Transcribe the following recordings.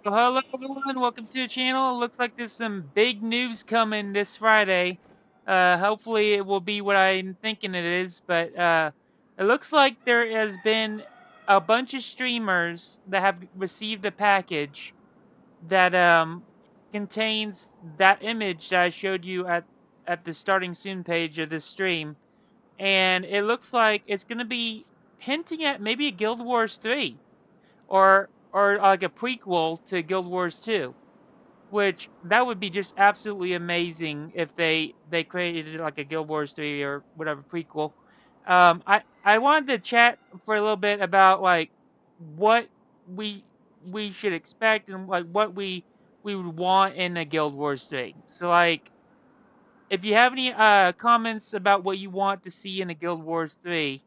Well, hello everyone, welcome to the channel. It looks like there's some big news coming this Friday. Hopefully it will be what I'm thinking it is, but it looks like there has been a bunch of streamers that have received a package that contains that image that I showed you at the starting soon page of this stream. And it looks like it's going to be hinting at maybe a Guild Wars 3 or like a prequel to Guild Wars 2, which that would be just absolutely amazing if they created like a Guild Wars 3 or whatever prequel. I wanted to chat for a little bit about like what we we should expect and like what we would want in a Guild Wars 3. So like if you have any comments about what you want to see in a Guild Wars 3,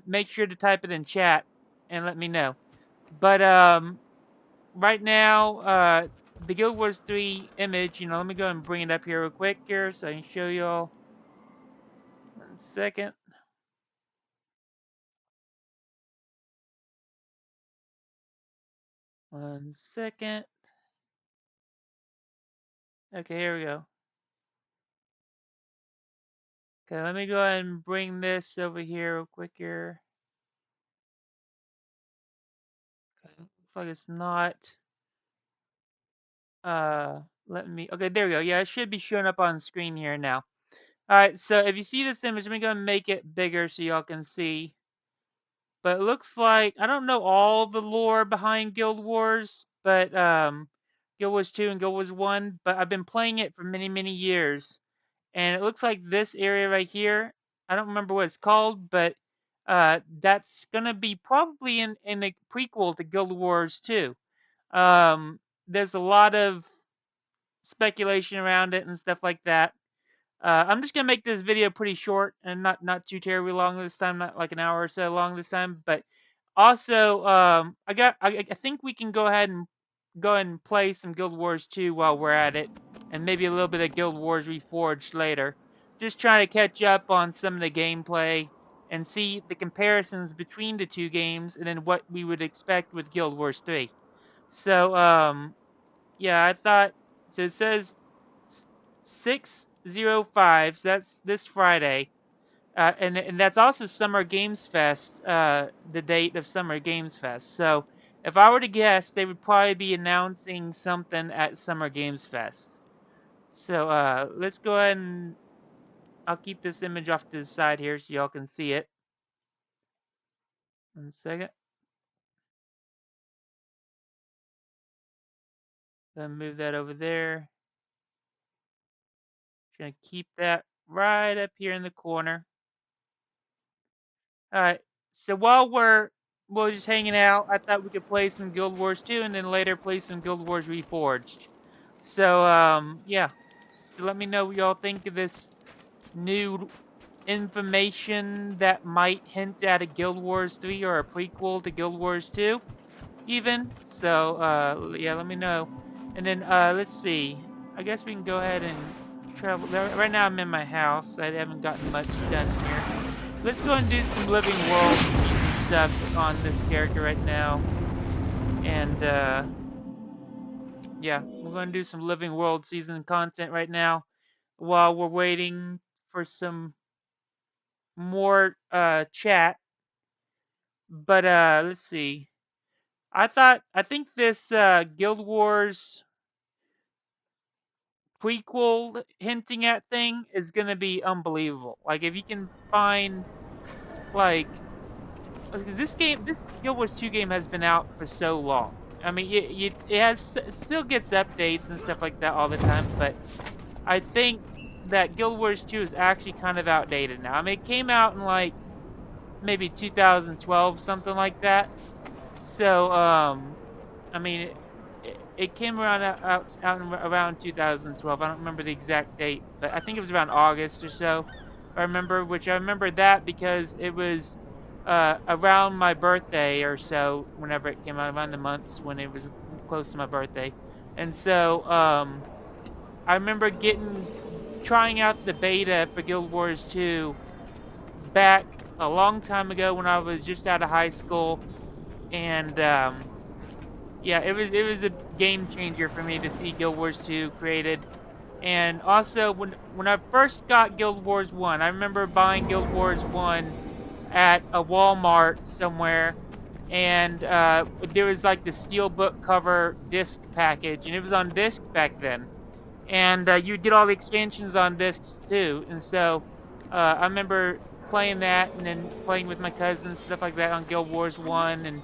make sure to type it in chat and let me know. But right now, the Guild Wars 3 image, let me go and bring it up here real quick here so I can show y'all. 1 second. One second. Okay, here we go. Okay, let me go ahead and bring this over here real quick here. Okay, looks like it's not, let me, okay, there we go. Yeah, it should be showing up on screen here now. All right, so if you see this image, let me go and make it bigger so y'all can see. But it looks like I don't know all the lore behind Guild Wars, but Guild Wars 2 and Guild Wars 1, but I've been playing it for many, many years. And it looks like this area right here, I don't remember what it's called, but that's gonna be probably in a prequel to Guild Wars 2. There's a lot of speculation around it and stuff like that. I'm just gonna make this video pretty short and not too terribly long this time, not like an hour or so long this time. But also, I think we can go ahead and play some Guild Wars 2 while we're at it, and maybe a little bit of Guild Wars Reforged later. Just trying to catch up on some of the gameplay and see the comparisons between the two games, and then what we would expect with Guild Wars 3. So yeah, I thought so. It says 605. So that's this Friday. And that's also Summer Games Fest, the date of Summer Games Fest. So if I were to guess, they would probably be announcing something at Summer Games Fest. So let's go ahead and I'll keep this image off to the side here so y'all can see it. 1 second. Then move that over there. Just gonna keep that right up here in the corner. All right. So while we're just hanging out, I thought we could play some Guild Wars 2 and then later play some Guild Wars Reforged. So yeah. So let me know what y'all think of this new information that might hint at a Guild Wars 3 or a prequel to Guild Wars 2 even. So yeah, let me know. And then let's see. I guess we can go ahead and travel. Right now I'm in my house. I haven't gotten much done here. Let's go and do some living world season stuff on this character right now. And yeah, we're going to do some living world season content right now while we're waiting for some more chat. But let's see. I think this Guild Wars prequel hinting at thing is going to be unbelievable. Like if you can find like because this Guild Wars 2 game has been out for so long. I mean, it still gets updates and stuff like that all the time, but I think that Guild Wars 2 is actually kind of outdated now. I mean, it came out in like maybe 2012, something like that. So, I mean, it came around around 2012. I don't remember the exact date, but I think it was around August or so. I remember that because it was around my birthday or so. Whenever it came out, around the months when it was close to my birthday, and so I remember trying out the beta for Guild Wars 2 back a long time ago when I was just out of high school, and yeah, it was a game changer for me to see Guild Wars 2 created. And also when I first got Guild Wars 1, I remember buying Guild Wars 1 at a Walmart somewhere, and there was like the steelbook cover disc package, and it was on disc back then. And you'd get all the expansions on discs too. And so I remember playing that and then playing with my cousins, stuff like that on Guild Wars 1 and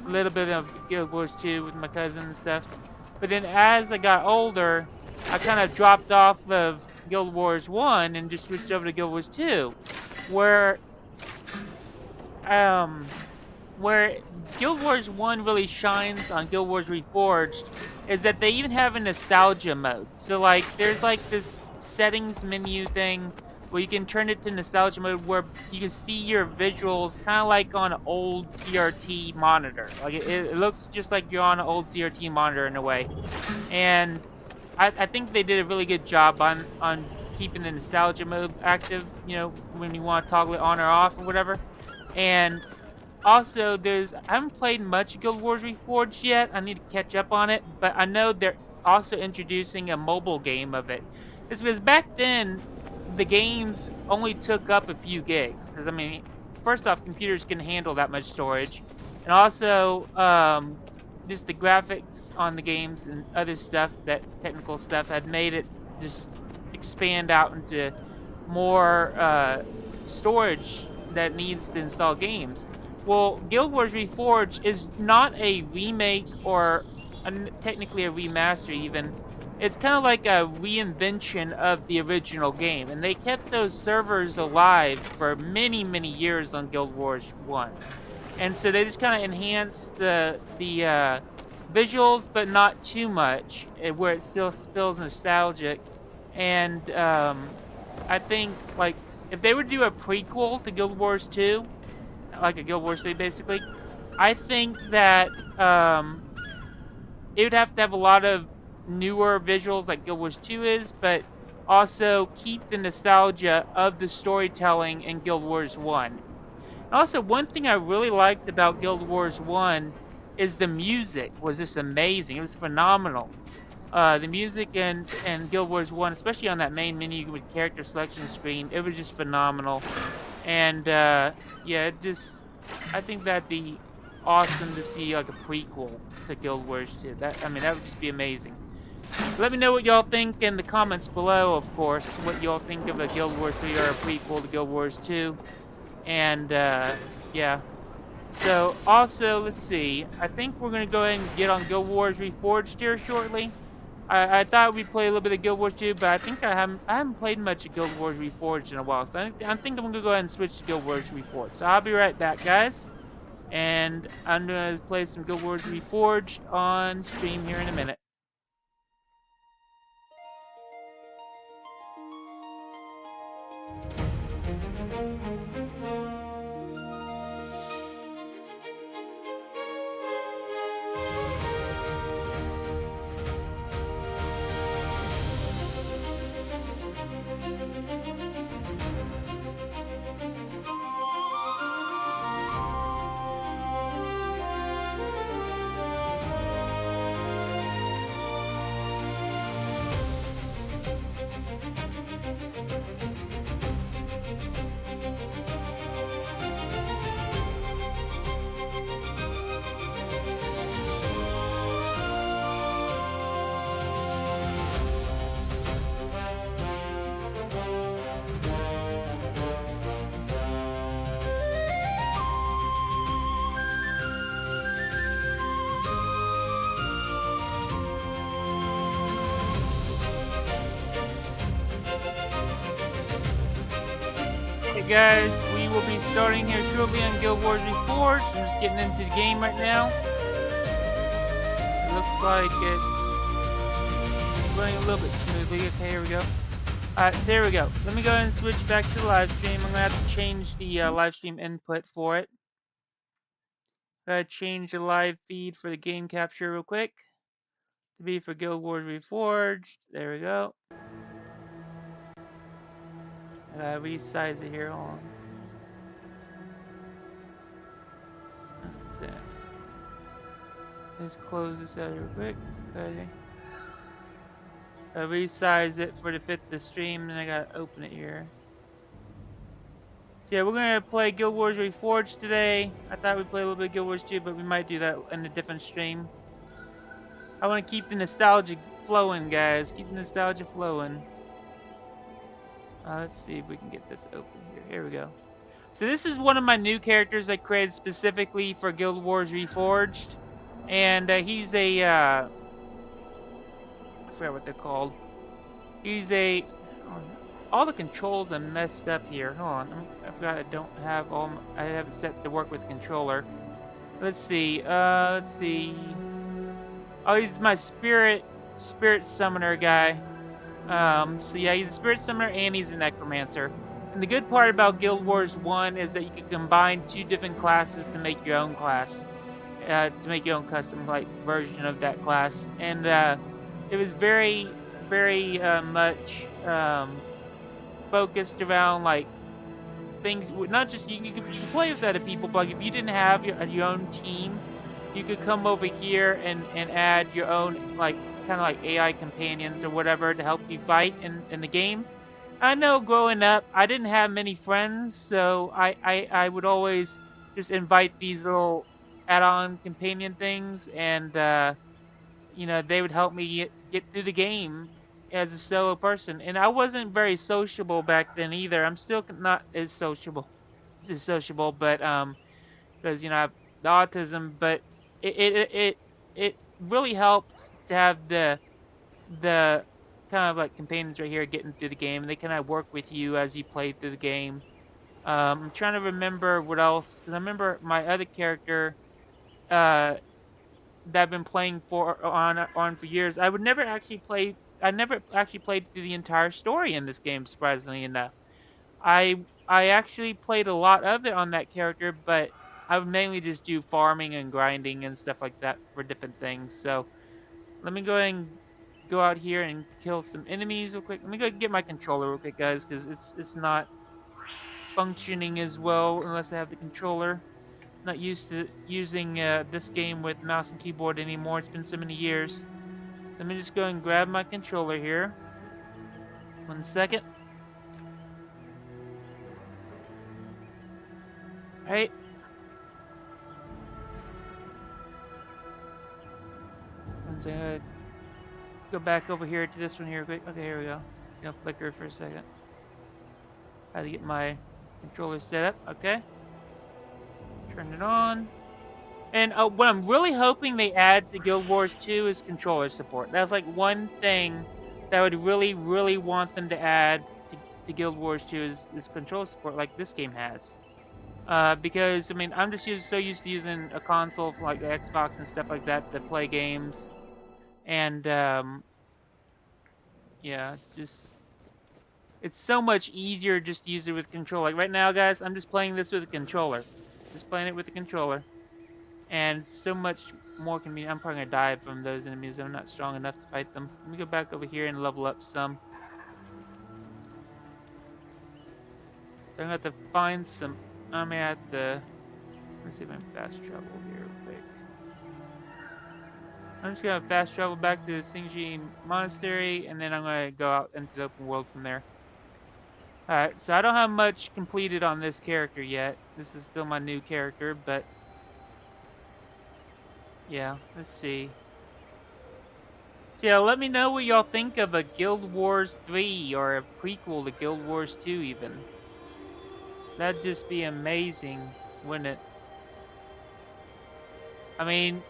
a little bit of Guild Wars 2 with my cousin and stuff. But then as I got older, I kind of dropped off of Guild Wars 1 and just switched over to Guild Wars 2, where um where Guild Wars 1 really shines on Guild Wars Reforged is that they even have a nostalgia mode. So like there's like this settings menu thing where you can turn it to nostalgia mode where you can see your visuals kind of like on an old CRT monitor. Like it looks just like you're on an old CRT monitor in a way. And I think they did a really good job on keeping the nostalgia mode active, you know, when you want to toggle it on or off or whatever. And also, I haven't played much Guild Wars Reforged yet. I need to catch up on it, but I know they're also introducing a mobile game of it. It's because back then, the games only took up a few gigs. Because, I mean, first off, computers can handle that much storage. And also, just the graphics on the games and other stuff, that technical stuff, had made it just expand out into more storage that needs to install games. Well, Guild Wars Reforged is not a remake or technically a remaster even. It's kind of like a reinvention of the original game. And they kept those servers alive for many, many years on Guild Wars 1. And so they just kind of enhanced the visuals, but not too much, where it still feels nostalgic. And I think, like, if they would do a prequel to Guild Wars 2, like a Guild Wars 3 basically, I think that it would have to have a lot of newer visuals like Guild Wars 2 is, but also keep the nostalgia of the storytelling in Guild Wars 1. Also, one thing I really liked about Guild Wars 1 is the music was just amazing. It was phenomenal. The music and Guild Wars 1, especially on that main menu with character selection screen, it was just phenomenal. And yeah, I think that'd be awesome to see like a prequel to Guild Wars 2. I mean, that would just be amazing. Let me know what y'all think in the comments below, of course, what y'all think of a Guild Wars 3 or a prequel to Guild Wars 2. And yeah. So also, let's see. I think we're gonna go ahead and get on Guild Wars Reforged here shortly. I thought we'd play a little bit of Guild Wars 2, but I think I haven't played much of Guild Wars Reforged in a while. So I think I'm gonna go ahead and switch to Guild Wars Reforged. So I'll be right back, guys. And I'm gonna play some Guild Wars Reforged on stream here in a minute. Hey guys, we will be starting here shortly on Guild Wars Reforged. I'm just getting into the game right now. It looks like it's running a little bit smoothly. Okay, here we go. Alright, so here we go. Let me go ahead and switch back to the live stream. I'm gonna have to change the live stream input for it. Change the live feed for the game capture real quick. To be for Guild Wars Reforged. There we go. Resize it here. Hold on. That's it. Let's close this out real quick. Okay. Resize it for to fit the stream, and I gotta open it here. So yeah, we're gonna play Guild Wars Reforged today. I thought we'd play a little bit of Guild Wars 2, but we might do that in a different stream. I want to keep the nostalgia flowing, guys. Keep the nostalgia flowing. Let's see if we can get this open here. Here we go. So this is one of my new characters I created specifically for Guild Wars Reforged. And he's a... I forgot what they're called. He's a... all the controls are messed up here. Hold on. I forgot I don't have all... I have it set to work with the controller. Let's see. Let's see. Oh, he's my spirit summoner guy. So yeah, he's a spirit summoner and he's a necromancer. And the good part about Guild Wars 1 is that you can combine two different classes to make your own class. To make your own custom version of that class. And it was very, very much focused around things. Not just you can play with other people, but if you didn't have your own team, you could come over here and add your own kind of like AI companions or whatever to help you fight in the game. I know growing up, I didn't have many friends, so I would always just invite these little add-on companion things, and you know, they would help me get through the game as a solo person. And I wasn't very sociable back then either. I'm still not as sociable, but because you know I have the autism, but it really helps to have the kind of like companions right here getting through the game, and they kind of work with you as you play through the game. I'm trying to remember what else, because I remember my other character that I've been playing on for years. I never actually played through the entire story in this game, surprisingly enough. I actually played a lot of it on that character, but I would mainly just do farming and grinding and stuff like that for different things. So let me go ahead and go out here and kill some enemies real quick. Let me go get my controller real quick, guys, because it's not functioning as well unless I have the controller. Not used to using this game with mouse and keyboard anymore. It's been so many years. So let me just go and grab my controller here. 1 second. All right. One second. Go back over here to this one here quick. Okay, here we go. It's gonna flicker for a second. How to get my controller set up. Okay. Turn it on. And what I'm really hoping they add to Guild Wars 2 is controller support. That's like one thing that I would really, really want them to add to Guild Wars 2 is controller support like this game has. Because, I mean, I'm just so used to using a console for like the Xbox and stuff like that to play games. And, yeah, it's so much easier just to use it with controller. Like right now, guys, I'm just playing this with a controller. Just playing it with the controller. And so much more convenient. I'm probably gonna die from those enemies. I'm not strong enough to fight them. Let me go back over here and level up some. So I'm gonna have to find some. I'm gonna have to. Let's see if I can fast travel here real quick. I'm just gonna fast travel back to the Singji Monastery, and then I'm gonna go out into the open world from there. Alright, so I don't have much completed on this character yet. This is still my new character, but yeah, let's see. So yeah, let me know what y'all think of a Guild Wars 3 or a prequel to Guild Wars 2 even. That'd just be amazing, wouldn't it? I mean,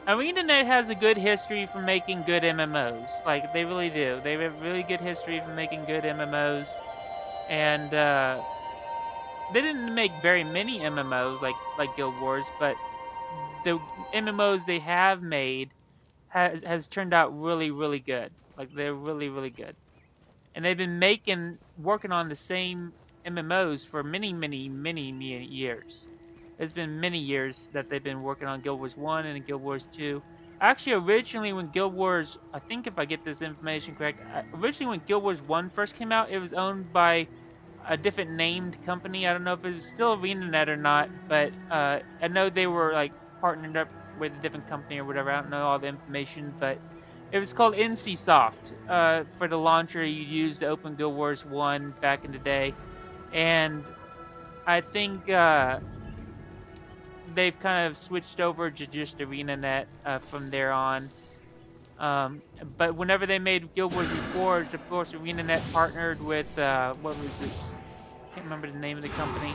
ArenaNet has a good history for making good MMOs. Like, they really do. They have a really good history for making good MMOs. And, they didn't make very many MMOs like Guild Wars, but the MMOs they have made has turned out really, really good. Like, they're really, really good. And they've been working on the same MMOs for many, many, many, many years. It's been many years that they've been working on Guild Wars 1 and Guild Wars 2. Actually, originally when Guild Wars, I think if I get this information correct, originally when Guild Wars 1 first came out, it was owned by a different named company. I don't know if it was still ArenaNet or not, but I know they were like partnered up with a different company or whatever. I don't know all the information, but it was called NCSoft for the launcher you used to open Guild Wars 1 back in the day. And I think they've kind of switched over to just ArenaNet from there on. But whenever they made Guild Wars Reforged, of course, ArenaNet partnered with, what was it? I can't remember the name of the company.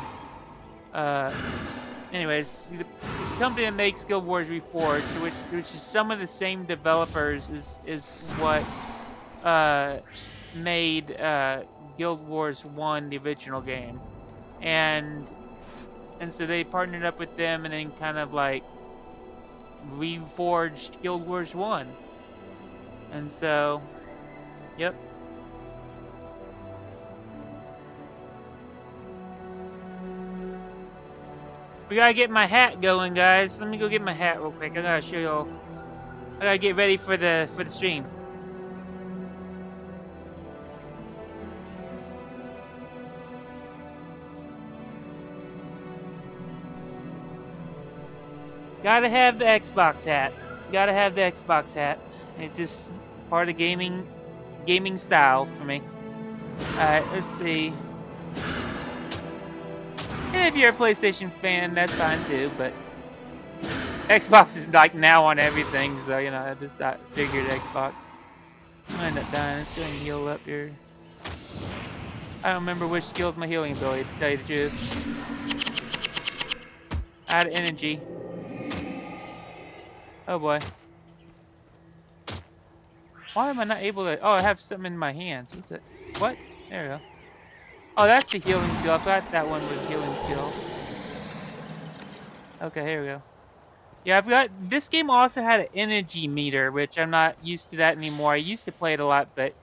Anyways, the company that makes Guild Wars Reforged, which is some of the same developers, is what made Guild Wars 1 the original game. And so they partnered up with them and then kind of like reforged Guild Wars 1. And so, yep. We gotta get my hat going, guys. Let me go get my hat real quick. I gotta show y'all. I gotta get ready for the stream. Gotta have the Xbox hat. Gotta have the Xbox hat. It's just part of gaming style for me. Alright, let's see. And if you're a PlayStation fan, that's fine too, but Xbox is like now on everything, so you know, I just figured Xbox. I'm gonna end up dying. Let's go and heal up here. I don't remember which skill's my healing ability, to tell you the truth. Out of energy. Oh boy. Why am I not able to? Oh, I have something in my hands. What's it? What? There we go. Oh, that's the healing skill. I thought that one was healing skill. Okay, here we go. Yeah, I've got. This game also had an energy meter, which I'm not used to that anymore. I used to play it a lot, but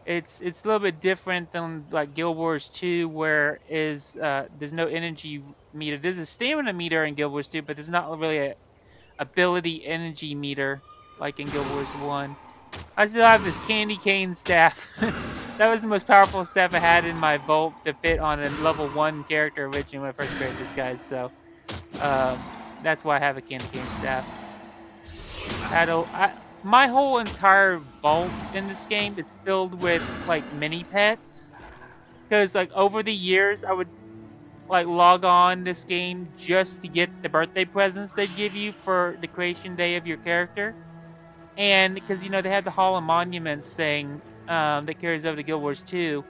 it's a little bit different than like Guild Wars 2, where there's no energy meter. There's a stamina meter in Guild Wars 2, but there's not really a ability energy meter like in Guild Wars 1. I still have this candy cane staff. That was the most powerful staff I had in my vault to fit on a level 1 character originally when I first created this guy, so That's why I have a candy cane staff. My whole entire vault in this game is filled with like mini pets. Because like over the years, I would like log on this game just to get the birthday presents they give you for the creation day of your character. And because they have the Hall of Monuments thing that carries over to Guild Wars 2.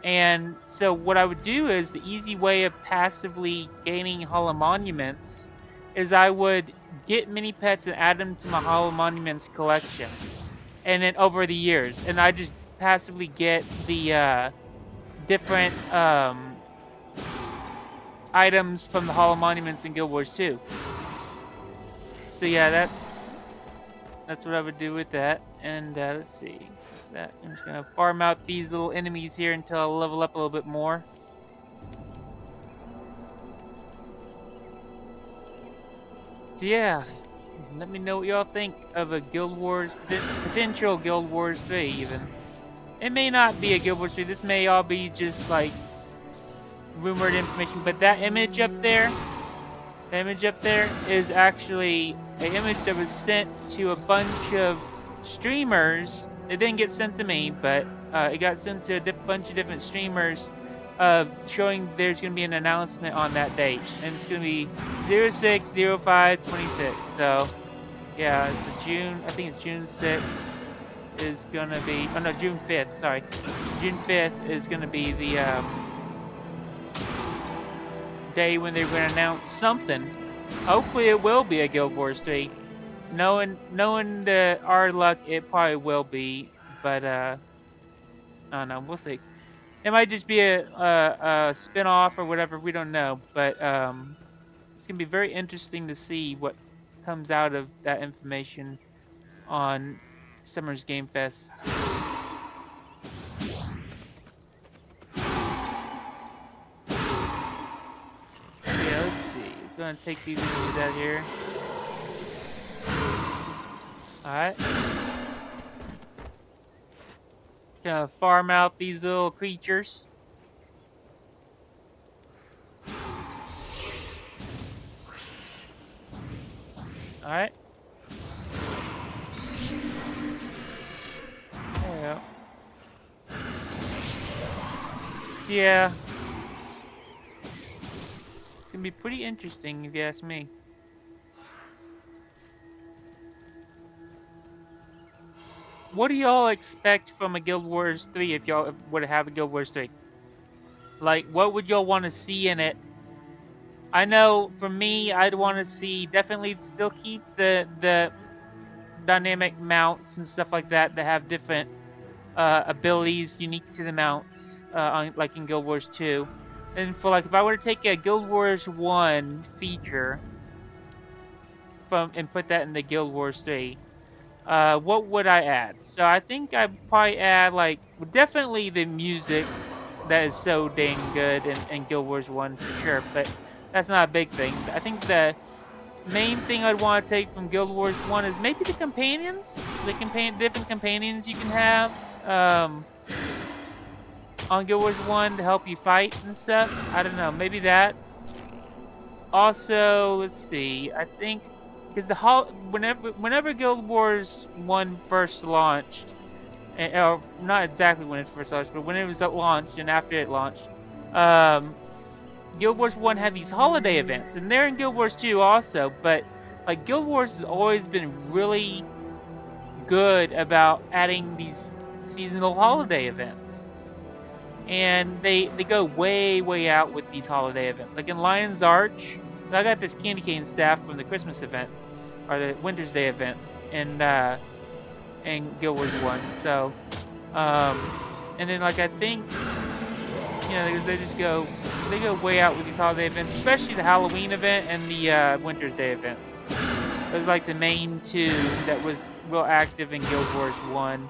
And so what I would do is the easy way of passively gaining Hall of Monuments is I would get mini pets and add them to my Hall of Monuments collection. And then over the years, and I just passively get the different items from the Hall of Monuments in Guild Wars 2. So yeah, that's what I would do with that. And let's see. That I'm just gonna farm out these little enemies here until I level up a little bit more. So yeah, let me know what y'all think of a Guild Wars, potential Guild Wars 3 even. It may not be a Guild Wars 3, this may all be just like rumored information, but that image up there, the image up there is actually an image that was sent to a bunch of streamers. It didn't get sent to me, but it got sent to a bunch of different streamers showing there's going to be an announcement on that date. And it's going to be 06/05/26. So, yeah, it's June, I think it's June 6th is going to be, oh no, June 5th, sorry. June 5th is going to be the day when they're going to announce something. Hopefully it will be a Guild Wars 3. Knowing our luck, it probably will be, but I don't know. We'll see. It might just be a spin-off or whatever. We don't know, but it's gonna be very interesting to see what comes out of that information on Summer's Game Fest. Yeah, let's see. We're gonna take these enemies out here. Alright. Gonna farm out these little creatures. Alright. There we go. Yeah. It's gonna be pretty interesting if you ask me. What do y'all expect from a Guild Wars 3 if y'all would have a Guild Wars 3? Like, what would y'all want to see in it? I know for me, I'd want to see definitely still keep the dynamic mounts and stuff like that have different abilities unique to the mounts, like in Guild Wars 2. And for like, if I were to take a Guild Wars 1 feature and put that in the Guild Wars 3, what would I add? So I think I'd probably add like definitely the music that is so dang good in Guild Wars 1 for sure, but that's not a big thing. I think the main thing I'd want to take from Guild Wars 1 is maybe the companions, different companions you can have on Guild Wars 1 to help you fight and stuff. I don't know, maybe that. Also, let's see, I think because whenever Guild Wars 1 first launched, or not exactly when it first launched, but when it was launched and after it launched, Guild Wars 1 had these holiday events, and they're in Guild Wars 2 also, but like Guild Wars has always been really good about adding these seasonal holiday events. And they go way out with these holiday events. Like in Lion's Arch, I got this candy cane staff from the Christmas event, or the Winter's Day event, in Guild Wars 1. So, and then like I think, they go way out with these holiday events, especially the Halloween event and the Winter's Day events. Those like the main two that was real active in Guild Wars 1.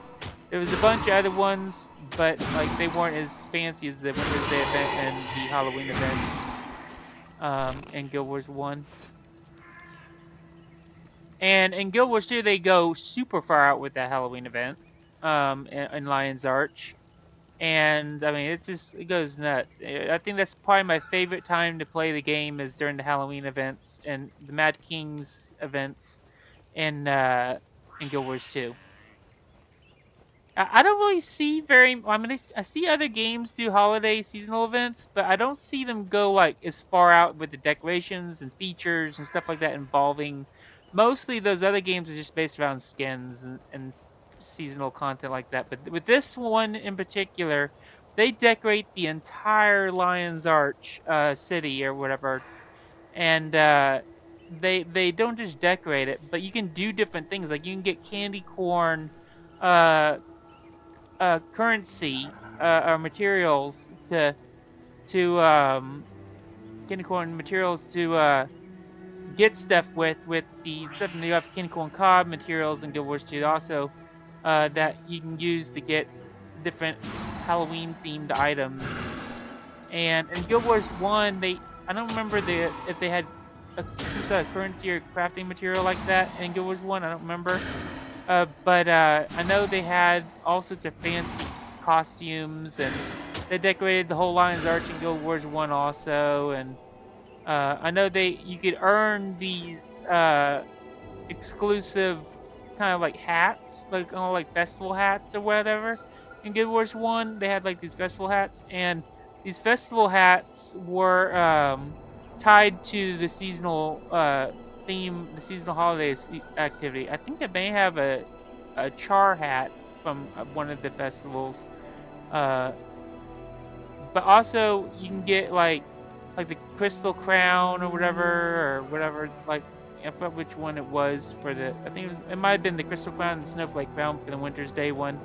There was a bunch of other ones, but like they weren't as fancy as the Winter's Day event and the Halloween event in Guild Wars 1. And in Guild Wars 2, they go super far out with that Halloween event in Lion's Arch. And I mean, it goes nuts. I think that's probably my favorite time to play the game is during the Halloween events and the Mad Kings events in Guild Wars 2. I don't really see very. I mean, I see other games do holiday seasonal events, but I don't see them go like as far out with the decorations and features and stuff like that involving. Mostly those other games are just based around skins and seasonal content like that. But with this one in particular, they decorate the entire Lion's Arch city or whatever, and they don't just decorate it, but you can do different things. Like you can get candy corn. Uh, Currency or materials to candy corn materials to get stuff with the stuff. And you have candy corn cob materials in Guild Wars 2 also that you can use to get different Halloween themed items. And in Guild Wars 1, I don't remember if they had some sort of currency or crafting material like that in Guild Wars 1. I don't remember. But I know they had all sorts of fancy costumes, and they decorated the whole Lion's Arch in Guild Wars 1 also. And I know you could earn these exclusive kind of like hats, like festival hats or whatever. In Guild Wars 1, they had like these festival hats, and these festival hats were tied to the seasonal theme, the seasonal holidays activity. I think it may have a char hat from one of the festivals, uh, but also you can get like the crystal crown or whatever. Like I forgot which one it was for the. I think it might have been the crystal crown and the snowflake crown for the Winter's Day one.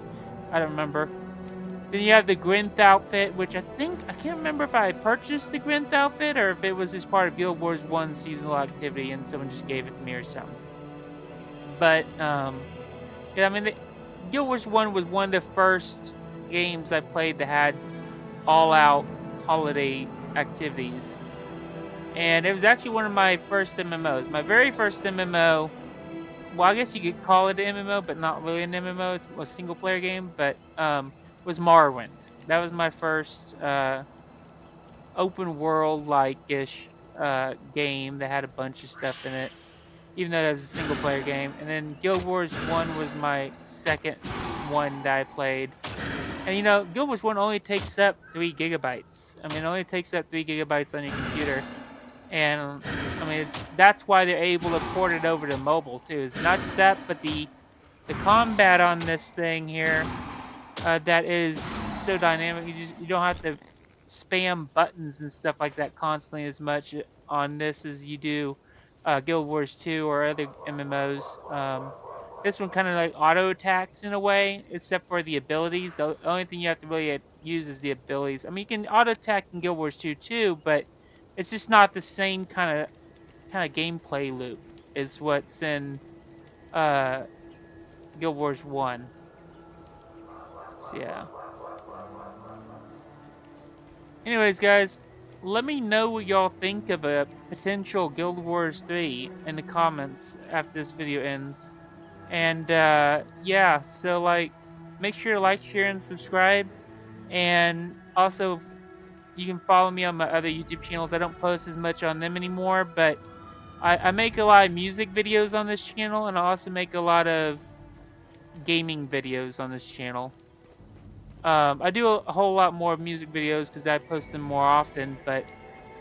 I don't remember. Then you have the Grinth outfit, which I can't remember if I purchased the Grinth outfit or if it was just part of Guild Wars 1 seasonal activity and someone just gave it to me or something. But, yeah, I mean, Guild Wars 1 was one of the first games I played that had all-out holiday activities. And it was actually one of my first MMOs. My very first MMO, well, I guess you could call it an MMO, but not really an MMO. It's a single-player game, but, was Morrowind. That was my first open world like-ish game that had a bunch of stuff in it, even though that was a single player game. And then Guild Wars 1 was my second one that I played. And you know, Guild Wars 1 only takes up 3 gigabytes. I mean, it only takes up 3 gigabytes on your computer. And I mean, that's why they're able to port it over to mobile too. It's not just that, but the combat on this thing here that is so dynamic. You don't have to spam buttons and stuff like that constantly as much on this as you do Guild Wars 2 or other MMOs. This one kind of like auto attacks in a way, except for the abilities. The only thing you have to really use is the abilities. I mean, you can auto attack in Guild Wars 2 too, but it's just not the same kind of gameplay loop as what's in Guild Wars 1. So yeah. Anyways, guys, let me know what y'all think of a potential Guild Wars 3 in the comments after this video ends. And yeah, so like, make sure to like, share, and subscribe. And also, you can follow me on my other YouTube channels. I don't post as much on them anymore, but I make a lot of music videos on this channel, and I also make a lot of gaming videos on this channel. I do a whole lot more music videos because I post them more often, but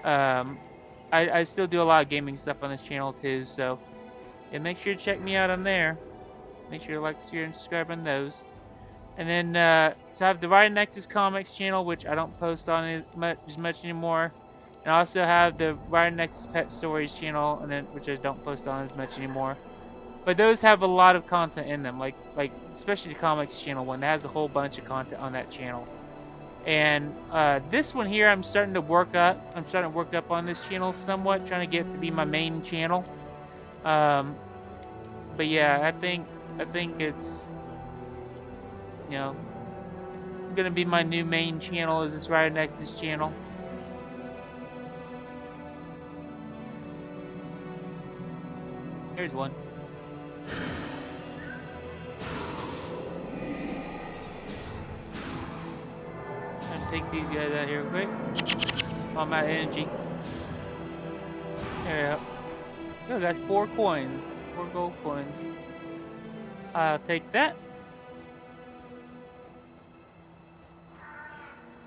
I still do a lot of gaming stuff on this channel too, so yeah, make sure to check me out on there. Make sure to like, share, and subscribe on those. And then, so I have the Riot Nexus Comics channel, which I don't post on as much anymore. And I also have the Riot Nexus Pet Stories channel, which I don't post on as much anymore. But those have a lot of content in them, like especially the comics channel one that has a whole bunch of content on that channel. And this one here, I'm starting to work up. I'm starting to work up on this channel somewhat, trying to get it to be my main channel. But yeah, I think it's, you know, gonna be my new main channel is this Riot Nexus channel. Here's one. take these guys out here quick. Oh, I'm out of energy. There we go. Oh, got 4 coins. 4 gold coins. I'll take that.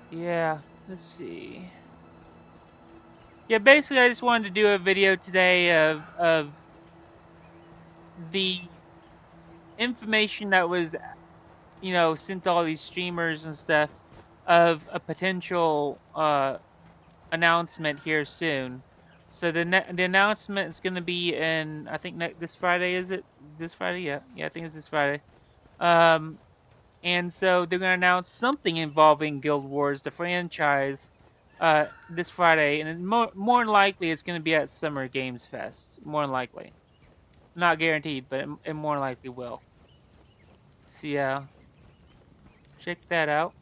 Yeah, let's see. Yeah, basically I just wanted to do a video today of the information that was, sent to all these streamers and stuff of a potential announcement here soon. So the announcement is going to be in, I think, this Friday. Is it this Friday? Yeah, I think it's this Friday. Um, and so they're going to announce something involving Guild Wars, the franchise, this Friday, and more than likely it's going to be at Summer Games Fest. More than likely, not guaranteed, but it more than likely will. So yeah, check that out.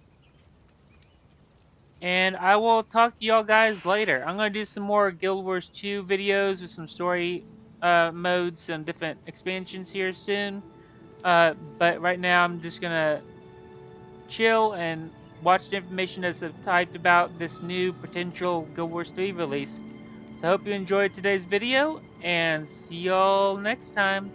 And I will talk to y'all guys later. I'm going to do some more Guild Wars 2 videos with some story modes and different expansions here soon. But right now I'm just going to chill and watch the information that's typed about this new potential Guild Wars 3 release. So I hope you enjoyed today's video and see y'all next time.